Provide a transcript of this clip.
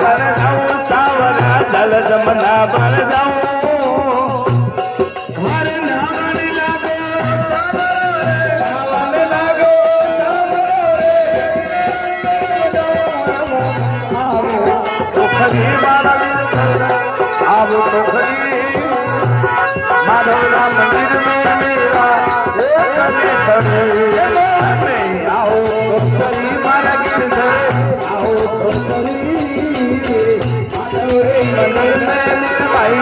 बन जाऊं सावरा जल जमना बन जाऊं हरे नामन लागो नामन लागो पोखरी मारा आओ पोखरी माधव राम मंदिर में मेरा कभी खड़े आओ पोखरी मारा गिरधर आओ पोखरी माधव रे मंदिर में मेरा भाई